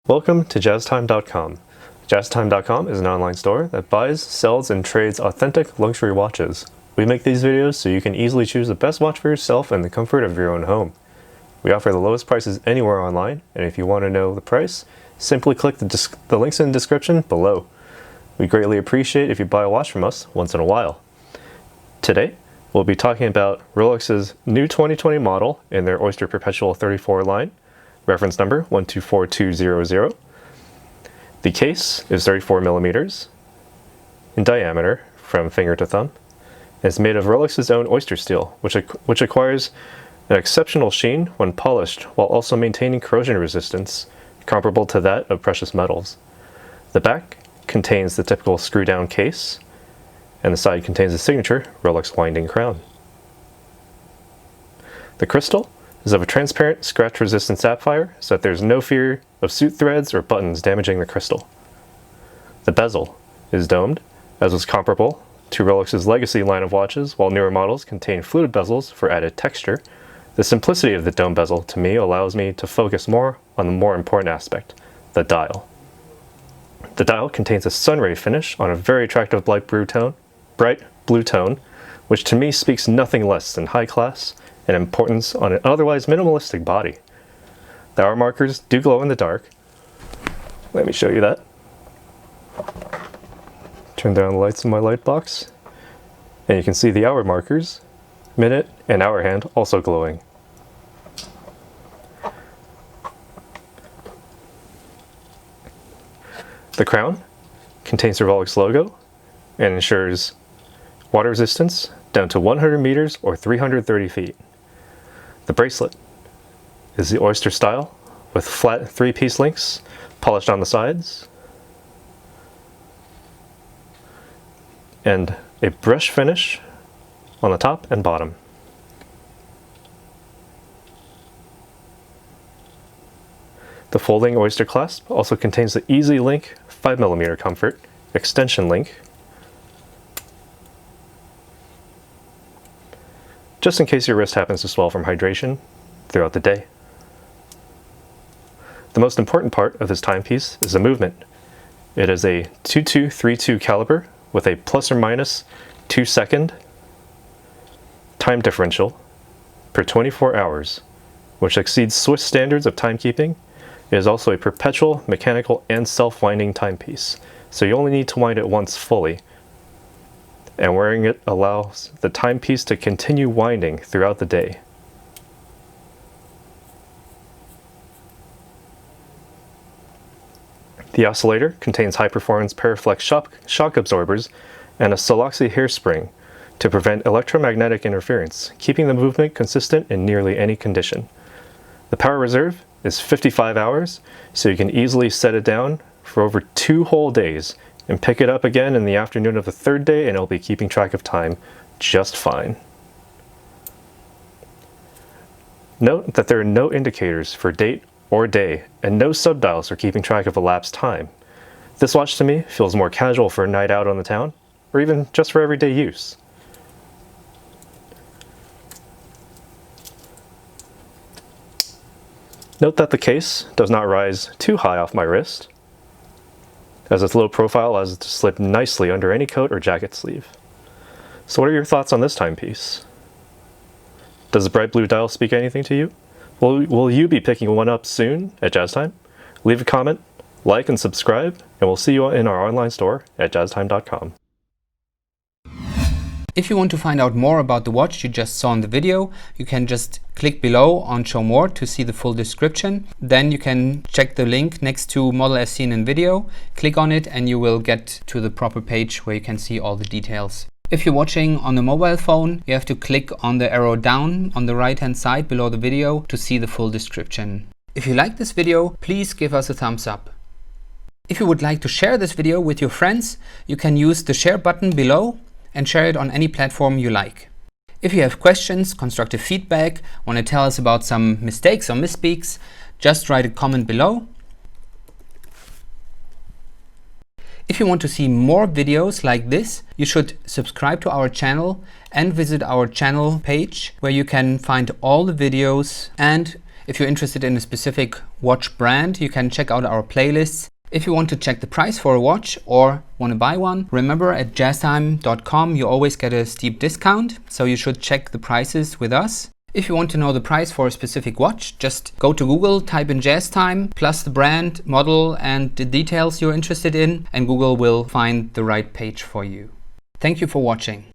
Welcome to JazzTime.com. JazzTime.com is an online store that buys, sells, and trades authentic luxury watches. We make these videos so you can easily choose the best watch for yourself in the comfort of your own home. We offer the lowest prices anywhere online, and if you want to know the price, simply click the links in the description below. We greatly appreciate if you buy a watch from us once in a while. Today, we'll be talking about Rolex's new 2020 model in their Oyster Perpetual 34 line, reference number 124200. The case is 34 millimeters in diameter from finger to thumb. It's made of Rolex's own oyster steel, which acquires an exceptional sheen when polished while also maintaining corrosion resistance comparable to that of precious metals. The back contains the typical screw-down case, and the side contains the signature Rolex winding crown. The crystal is of a transparent, scratch-resistant sapphire, so that there's no fear of soot threads or buttons damaging the crystal. The bezel is domed, as was comparable to Rolex's legacy line of watches, while newer models contain fluted bezels for added texture. The simplicity of the dome bezel, to me, allows me to focus more on the more important aspect, the dial. The dial contains a sunray finish on a very attractive bright blue tone, which to me speaks nothing less than high class and importance on an otherwise minimalistic body. The hour markers do glow in the dark. Let me show you that. Turn down the lights in my light box, and you can see the hour markers, minute and hour hand, also glowing. The crown contains the Rolex logo and ensures water resistance down to 100 meters or 330 feet. The bracelet is the oyster style with flat three-piece links polished on the sides and a brush finish on the top and bottom. The folding oyster clasp also contains the Easy Link 5mm comfort extension link, just in case your wrist happens to swell from hydration throughout the day. The most important part of this timepiece is the movement. It is a 2232 caliber with a plus or minus 2-second time differential per 24 hours, which exceeds Swiss standards of timekeeping. It is also a perpetual, mechanical, and self-winding timepiece, so you only need to wind it once fully, and wearing it allows the timepiece to continue winding throughout the day. The oscillator contains high-performance Paraflex shock absorbers and a Soloxy hairspring to prevent electromagnetic interference, keeping the movement consistent in nearly any condition. The power reserve is 55 hours, so you can easily set it down for over 2 whole days and pick it up again in the afternoon of the third day, and it'll be keeping track of time just fine. Note that there are no indicators for date or day, and no subdials for keeping track of elapsed time. This watch to me feels more casual for a night out on the town, or even just for everyday use. Note that the case does not rise too high off my wrist, as its low profile allows it to slip nicely under any coat or jacket sleeve. So what are your thoughts on this timepiece? Does the bright blue dial speak anything to you? Will you be picking one up soon at JazzTime? Leave a comment, like, and subscribe, and we'll see you in our online store at JazzTime.com. If you want to find out more about the watch you just saw in the video, you can just click below on Show More to see the full description. Then you can check the link next to Model as seen in video, click on it, and you will get to the proper page where you can see all the details. If you're watching on a mobile phone, you have to click on the arrow down on the right hand side below the video to see the full description. If you like this video, please give us a thumbs up. If you would like to share this video with your friends, you can use the share button below and share it on any platform you like. If you have questions, constructive feedback, want to tell us about some mistakes or misspeaks, just write a comment below. If you want to see more videos like this, you should subscribe to our channel and visit our channel page where you can find all the videos and If you're interested in a specific watch brand, you can check out our playlists. If you want to check the price for a watch or want to buy one, remember at jazztime.com you always get a steep discount, so you should check the prices with us. If you want to know the price for a specific watch, just go to Google, type in JazzTime, plus the brand, model and the details you're interested in, and Google will find the right page for you. Thank you for watching.